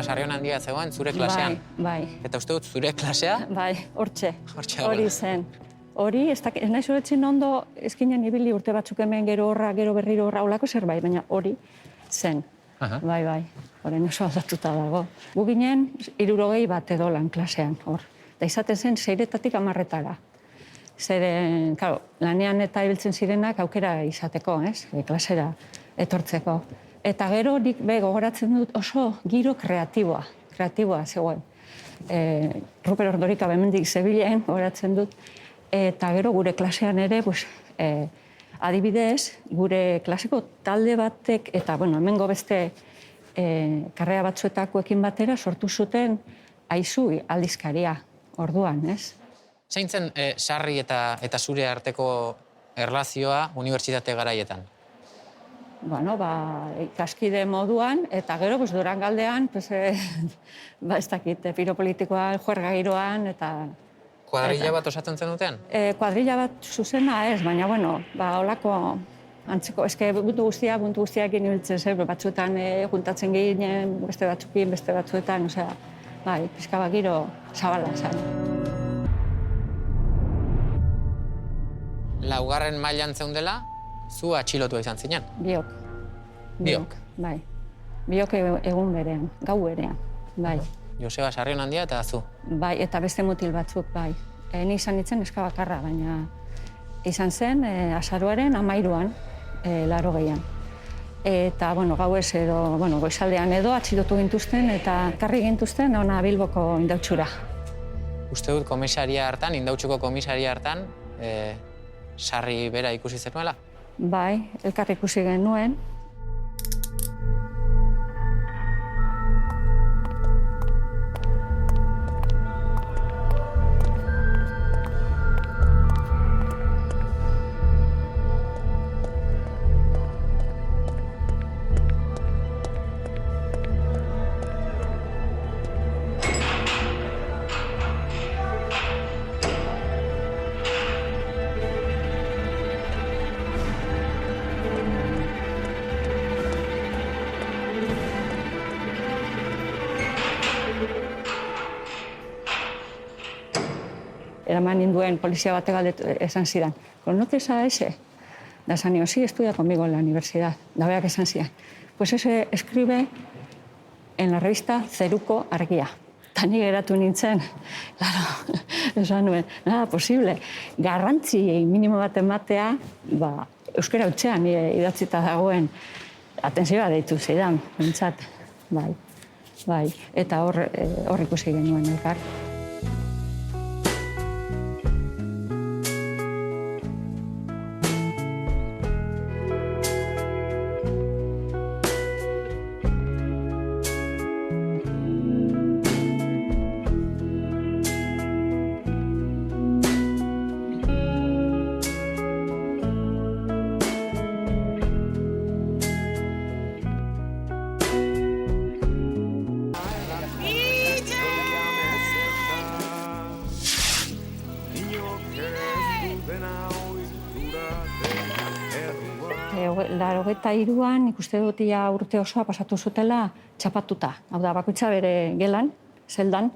Sarrion handia zegoen zure klasean. Bai. Eta uste dut zure klasea? Bai, hortxe. Hortxe Hori zen. Hori, ez nahi zoretzen ondo, ezkinen ibili urte batzuk hemen gero horra, gero berriro horra, holako zerbait, baina hori zen. Bai. Horren oso aldatuta dago. Gu ginen, 60 bat edo lan klasean, hor. Da izaten zen, 6-etatik 10-etara. Zeren, claro, lanean eta ibiltzen zirenak aukera izateko, ez? Klasera etortzeko. Eta gero nik gogoratzen dut oso giro kreatiboa zegoen. Ruper Ordorika hemendik zebilen, gogoratzen dut. Eta gero gure klasean ere, adibidez, gure klaseko talde batek, eta hemengo beste karrera batzuetakoekin batera sortu zuten Aizu aldizkaria orduan, ez? Zein zen Sarri eta zure arteko erlazioa unibertsitate garaietan? Ikaskide moduan, eta gero Durangaldean, ez dakit, piropolitikoan, juergairoan, eta... Kuadrilla bat osatzen zen duten? Kuadrilla bat zuzena ez, baina, holako antzeko, buntu guztiakin ibiltzen zen, batzuetan juntatzen ginen, beste batzuetan, pixka bat giro zabala zen. Laugarren mailan zeundela, zu atxilotua izan zinen? Biok? Bai. Biok egun berean, gau berean, bai. Joseba Sarrion handia eta zu? Bai, eta beste mutil batzuk, bai. Ni izan nintzen neska bakarra, baina izan zen azaroaren 13an, 80an. Eta, gauez edo, goizaldean edo atxilotu gintuzten eta karri gintuzten ona Bilboko indautxura. Uste dut komisaria hartan, indautxuko komisaria hartan, Sarri bera ikusi zenuela? Bai, elkar ikusi genuen. Eraman ninduen polizia batek galdetu esan zidan. ¿Conoces a ese? Da esan nion, sí, estudia conmigo en la universidad. Da berak esan zidan. Pues ese escribe en la revista Zeruko Argia. Ta ni geratu nintzen, claro, esan nuen, nada posible. Garrantzi minimo bat ematea, euskara hutsean idatzita dagoen atentzioa deitu zidan, bentsat, bai. Eta hor ikusi genuen elkar. Larogeita 3an ikuste dut urte osoa pasatu zutela txapatuta. Hau da, bakoitza bere gelan, zeldan,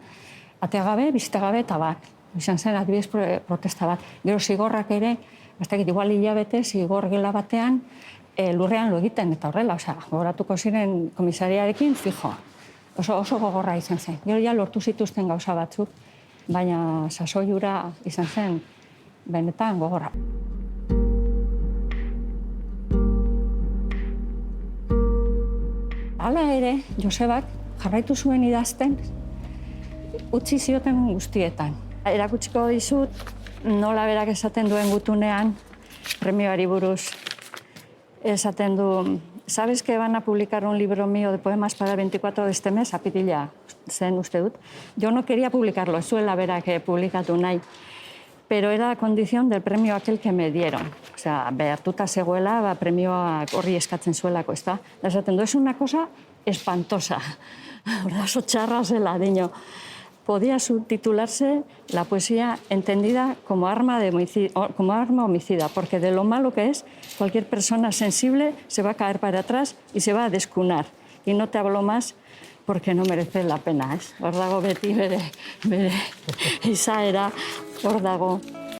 ateagabe, bizitagabe eta bat. Izan zen, adibidez protesta bat. Gero zigorrak ere, igual hilabete, zigor gela batean, lurrean lo egiten, eta horrela, gogoratuko ziren komisariarekin, fijo. Oso gogorra izan zen. Gero lortu zituzten gauza batzuk, baina sasoiura izan zen, benetan gogorra. Hala ere, Josebak jarraitu zuen idazten, utzi zioten guztietan. Erakutsiko dizut, nola berak esaten duen gutunean, premioari buruz esaten du, ¿sabes que van a publicar un libro mío de poemas para el 24 de este mes? Apirila zen uste dut. Yo no quería publicarlo, ez zuela berak publikatu nahi, pero era la condición del premio aquel que me dieron. Behartuta zegoela, premioa horri eskatzen zuelako, ez da? Esaten du, es una cosa espantosa. Oso txarra zela, diño. Podía subtitularse la poesía entendida como arma homicida, porque de lo malo que es, cualquier persona sensible se va a caer para atrás y se va a descunar. Y no te hablo más porque no merece la pena, ez? Hor dago beti bere izaera, hor dago